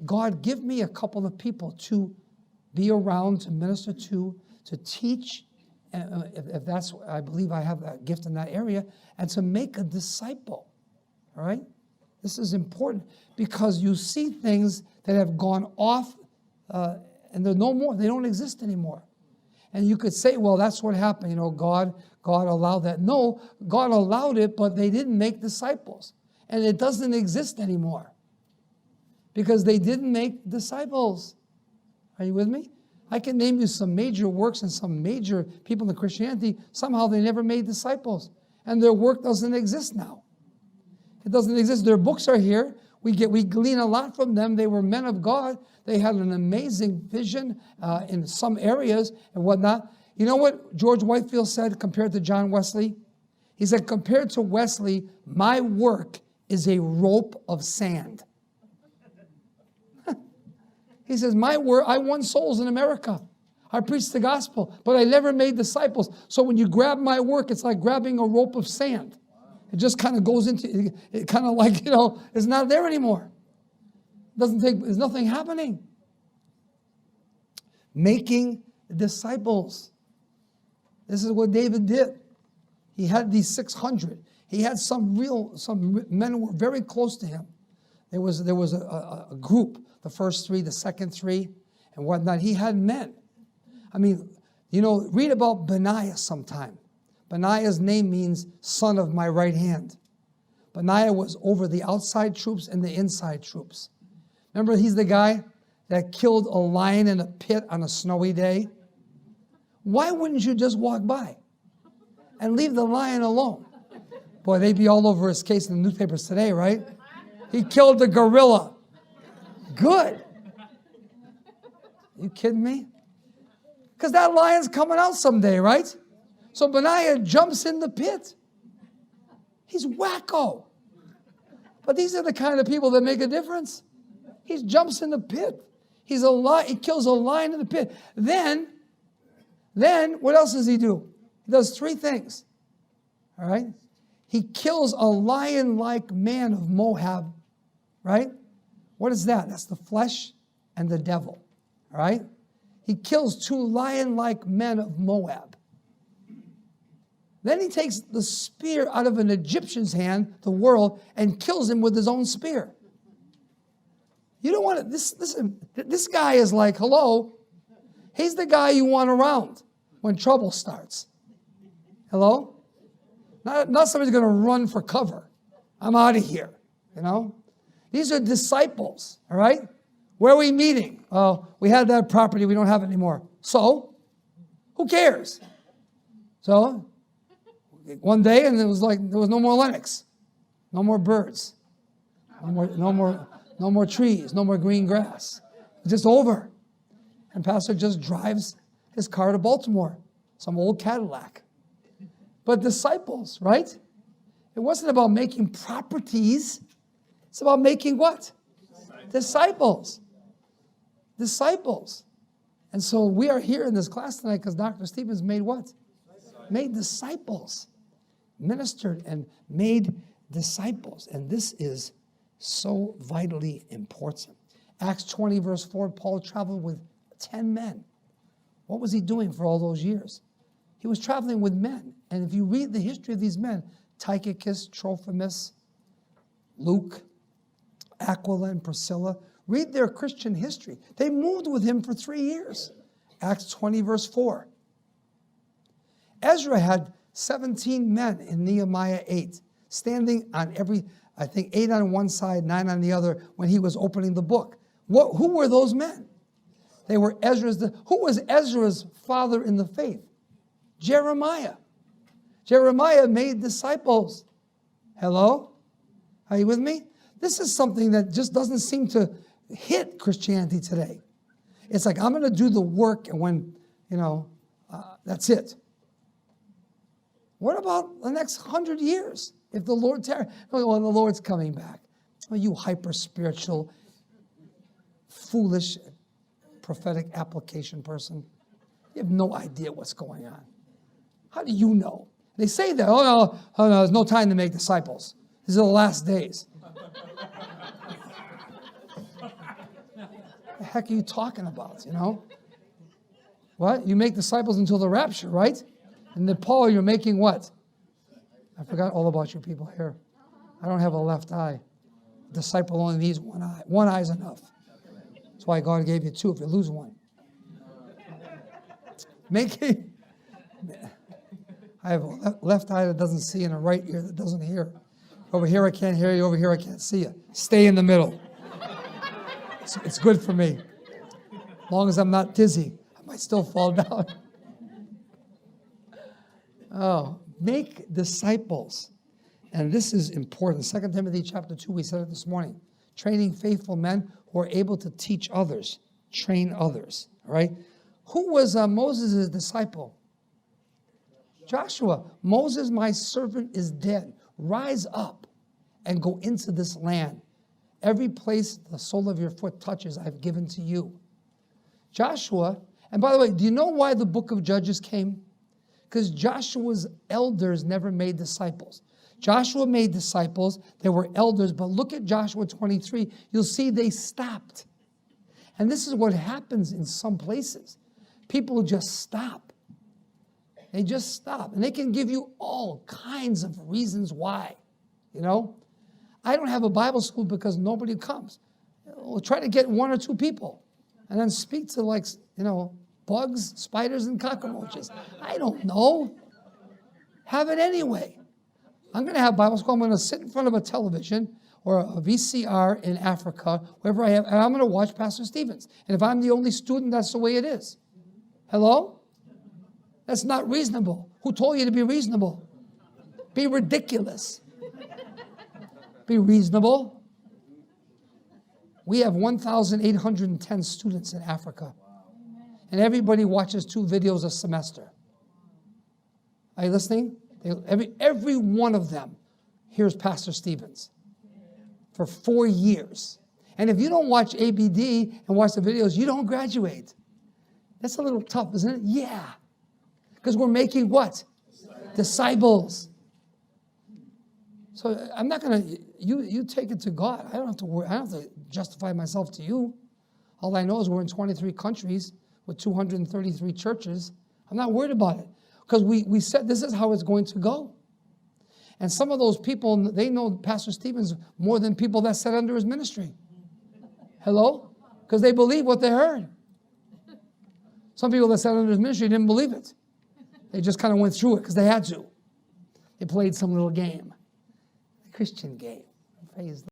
God, give me a couple of people to be around, to minister to teach, if that's, I believe I have that gift in that area, and to make a disciple, all right? This is important because you see things that have gone off and they're no more, they don't exist anymore. And you could say, well, that's what happened, God allowed that. No, God allowed it, but they didn't make disciples. And it doesn't exist anymore because they didn't make disciples. Are you with me? I can name you some major works and some major people in Christianity. Somehow they never made disciples. And their work doesn't exist now. It doesn't exist. Their books are here. We glean a lot from them. They were men of God. They had an amazing vision in some areas and whatnot. You know what George Whitefield said compared to John Wesley? He said, compared to Wesley, my work is a rope of sand. He says, my work, I won souls in America. I preached the gospel, but I never made disciples. So when you grab my work, it's like grabbing a rope of sand. It just kind of goes into, it kind of like, it's not there anymore. There's nothing happening. Making disciples. This is what David did. He had these 600. He had some men who were very close to him. There was a group, the first three, the second three, and whatnot. He had men. I mean, read about Benaiah sometime. Benaiah's name means son of my right hand. Benaiah was over the outside troops and the inside troops. Remember, he's the guy that killed a lion in a pit on a snowy day. Why wouldn't you just walk by and leave the lion alone? Boy, they'd be all over his case in the newspapers today, right? He killed the gorilla. Good. You kidding me? Because that lion's coming out someday, right? So Benaiah jumps in the pit. He's wacko. But these are the kind of people that make a difference. He jumps in the pit. He kills a lion in the pit. Then, what else does he do? He does three things. All right? He kills a lion-like man of Moab. Right? What is that? That's the flesh and the devil. All right? He kills two lion-like men of Moab. Then he takes the spear out of an Egyptian's hand, the world, and kills him with his own spear. You don't want to, this guy is like, hello, he's the guy you want around when trouble starts. Hello? Not somebody's going to run for cover. I'm out of here, These are disciples, all right? Where are we meeting? Oh, we had that property, we don't have it anymore. So, who cares? So, one day, and there was no more Lennox, no more birds, no more trees, no more green grass. It's just over. And Pastor just drives his car to Baltimore, some old Cadillac. But disciples, right? It wasn't about making properties. It's about making what? Disciples. Disciples. And so we are here in this class tonight because Dr. Stevens made what? Made disciples. Ministered and made disciples. And this is so vitally important. Acts 20 verse 4, Paul traveled with 10 men. What was he doing for all those years? He was traveling with men. And if you read the history of these men, Tychicus, Trophimus, Luke, Aquila, and Priscilla, read their Christian history. They moved with him for 3 years. Acts 20 verse 4. Ezra had 17 men in Nehemiah 8, standing on 8 on one side, 9 on the other, when he was opening the book. Who were those men? They were who was Ezra's father in the faith? Jeremiah. Jeremiah made disciples. Hello? Are you with me? This is something that just doesn't seem to hit Christianity today. It's like, I'm going to do the work, and when, that's it. What about the next 100 years? If the Lord tarries, when the Lord's coming back. Oh, you hyper-spiritual, foolish, prophetic application person. You have no idea what's going on. How do you know? They say that, oh no, there's no time to make disciples. These are the last days. The heck are you talking about, What? You make disciples until the rapture, right? In Nepal, you're making what? I forgot all about you people here. I don't have a left eye. A disciple only needs one eye. One eye is enough. That's why God gave you two if you lose one. Making... I have a left eye that doesn't see and a right ear that doesn't hear. Over here I can't hear you, over here I can't see you. Stay in the middle. It's good for me. As long as I'm not dizzy, I might still fall down. Oh, make disciples. And this is important. 2 Timothy chapter 2, we said it this morning. Training faithful men who are able to teach others, train others. All right? Who was Moses' disciple? Joshua. Moses, my servant, is dead. Rise up and go into this land. Every place the sole of your foot touches, I've given to you. Joshua, and by the way, do you know why the book of Judges came? Because Joshua's elders never made disciples. Joshua made disciples, they were elders, but look at Joshua 23, you'll see they stopped. And this is what happens in some places. People just stop. They just stop. And they can give you all kinds of reasons why. I don't have a Bible school because nobody comes. We'll try to get one or two people and then speak to bugs, spiders, and cockroaches. I don't know. Have it anyway. I'm going to have Bible school. I'm going to sit in front of a television or a VCR in Africa, wherever I am, and I'm going to watch Pastor Stevens. And if I'm the only student, that's the way it is. Hello? That's not reasonable. Who told you to be reasonable? Be ridiculous. Be reasonable. We have 1,810 students in Africa. And everybody watches 2 videos a semester. Are you listening? Every one of them hears Pastor Stevens for 4 years. And if you don't watch ABD and watch the videos, you don't graduate. That's a little tough, isn't it? Yeah. Because we're making what? Disciples. So I'm not going to, you take it to God. I don't have to worry. I don't have to justify myself to you. All I know is we're in 23 countries with 233 churches. I'm not worried about it. Because we said this is how it's going to go. And some of those people, they know Pastor Stevens more than people that sat under his ministry. Hello? Because they believe what they heard. Some people that sat under his ministry didn't believe it. They just kind of went through it because they had to. They played some little game. A Christian game. Praise